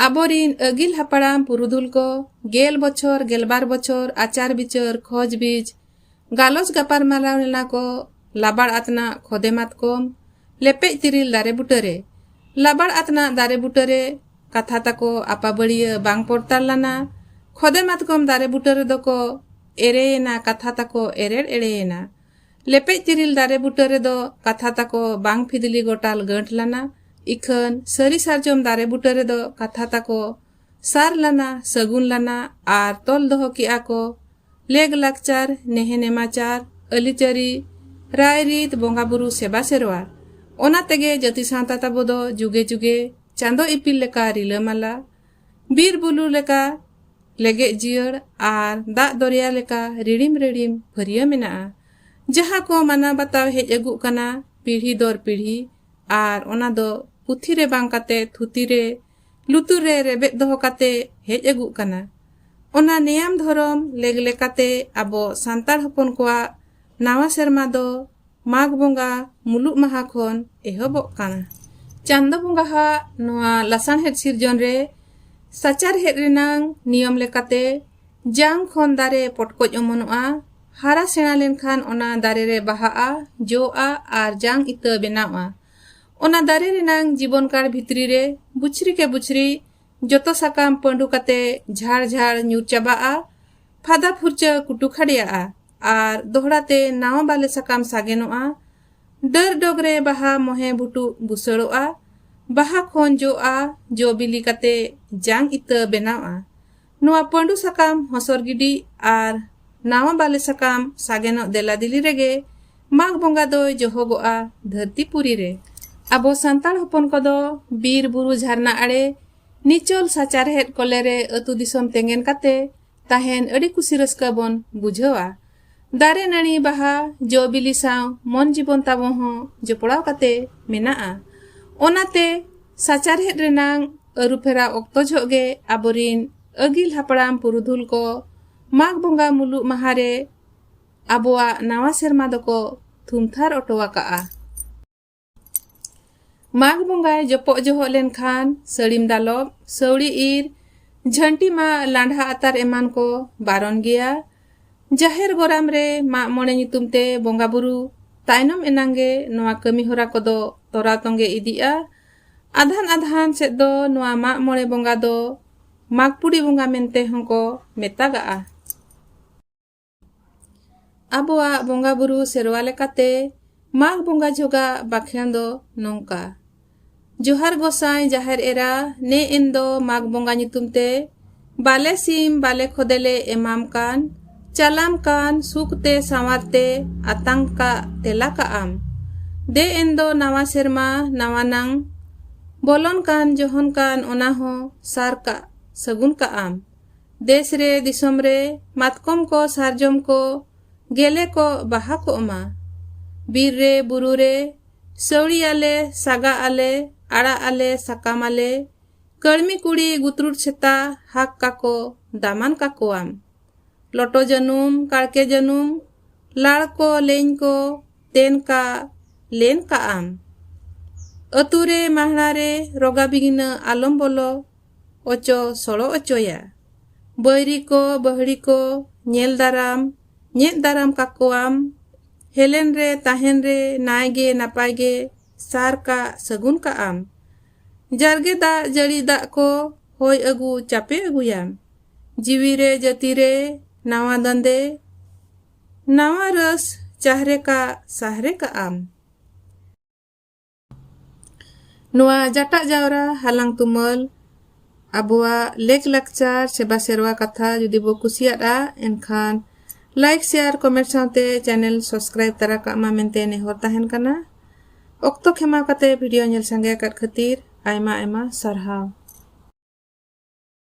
आबोरिन अगिल हापड़ाम पुरुधुल को गेल बछर गेलबार बछर आचार बिचार खोज बीज गालोच गापार मालाव लेना को लाबाड़ आतना खोदे मातकम लेपे तिरिल दारे बुटरे लाबाड़ आतना दारे बुटरे कथा तको आपा बड़िया बांग पड़तार लाना खोदे मातकम दारे बुटरे दको एरेना कथा तको एरेर एड़ेना लेपे तिरिल दारे बुटरे दो कथा तको बांग फिदली गोटाल गंठ लाना इखन सरी सारजम दारे बुटरे दो कथा तको सार लाना सगुन लाना आर तोल दोहो किया को लेग लाकचार नेहे नेमाचार अलिचरी राय रीत बोंगा बुरु सेबा सेरवा ओना तेगे जति सावता ताबो दो जुगे जुगे चांदो इपिल लेका रिलामाला बीर बुलु लेका लेगे जियर आर दा दरिया लेका रिड़िम रिड़िम फरिया मेना जहाँ को माना बताव हेज अगु कना पीढ़ी दर पीढ़ी आर ओना दो पुथी रे बांग काते थुती रे लुतुर रे रेबेद दोहो काते हेज अगु कना ओना नियम धरम लेग लेकाते आबो सांतार हपन कोआ नावा सेरमा दो माघ बोंगा मुलुक माहा खन एहबोग काना चांदो बोंगा हा नोआ लासान हेड सिरजन रे साचार हेड रेनांग नियम लेकाते जांग खन दारे पटकोज अमनोआ हारा सेना लेनखान ओना दारे रे बाहाआ जोआ आर जांग इता बेनावा ओना दारे रेनांग जीवन काल भितरी रे बुछरी के बुछरी जोतो साकाम पंडू काते झाड़ झाड़ न्यूर चाबाआ फादा फुरचा कुटु खड़िया आर दोहराते नावा बाले साकाम सागेनोआ डर डोगरे बाहा मोहे बुटु बुसड़ोआ बाहा खोन जोआ जो बिली काते जांग इता बेनावा नोआ पंडू साकाम हसर गिडी आर नावा बाले साकाम सागेनो देला दिली रेगे माघ बोंगा दो जोहोगोआ धरती पुरी रे आबो सांताल हपन कोदो बीर बुरु झरना आड़े निचोल साचार हेड कोलेरे अतु दिसम तेंगेन काते ताहेन अड़ी कुसी रस्का बोन बुझवा दारे नानी बाहा जो बिली साव मन जीवन ताबो हो जोपड़ाव काते मेनाआ ओनाते साचार हेड रेनांग अरुफेरा ओक्तो झोगे आबोरिन अगिल हापड़ाम पुरुधुल को माघ बोंगा मुलुक माहारे आबोआ नावा सेरमा दको थुमथार ओटोवा काआ माघ बोंगाय जपो जोहो लेनखान सड़ीम दालब सौड़ी ईर झंटी मा लांढा आतार एमान को बारन गया जाहेर गोराम रे मा मोणे नितुमते बोंगा बुरु तायनम एनांगे नोआ कमी होरा कोदो तोरा तोंगे इदिया आधान आधान सेद दो नोआ मा मोणे बोंगा दो माघपुड़ी बोंगा मेनते हंको मेतागा आबोआ बोंगा बुरु सेरवा लेकाते माघ बोंगा जोगा बाख्यान दो नोंका जोहार गोसाई जाहेर एरा ने इन्दो माघ बोंगा नितुमते बाले सीम बाले खोदेले एमाम कान चालाम कान सुकते सावारते आतंक का तेला का आम दे इन्दो नावा सेरमा नावा नांग बोलन कान जोहन कान ओना हो सार का सगुन का आम देश रे दिसम रे मातकम को सारजम को गेले को बाहा को अमा बीर रे बुरु रे सौड़ी आले सागा आले आड़ा आले साकाम आले कड़मी कुड़ी गुतरुट छेता हाक काको दामान काको आम लोटो जनुम काड़के जनुम लाड़ को लेन को तेन का लेन का आम अतुरे महना रे रोगा बिगिना आलम बोलो ओचो सोलो ओचोया बैरी को बहड़ी को नेल दाराम काकोआम हेलेन रे ताहेन रे नायगे नापायगे सार का सगुन का आम जारगे दा जड़ी दा को होय अगु चापे अगुयाम जीवी रे जती रे नावा दंदे नावा रस चाहरे का साहरे का आम नोआ जाटा जावरा हालांग तुमल आबुआ लेक लाकचार सेबा सेरवा कथा जुदी बो कुसियादा एनखान लाइक शेयर कमेंट साथे चैनल सब्सक्राइब तरा का मा मेनते नेहर ताहेन कना ओक्तो खेमा काते वीडियो नेल संगे kat खातिर आयमा आयमा सारहाव।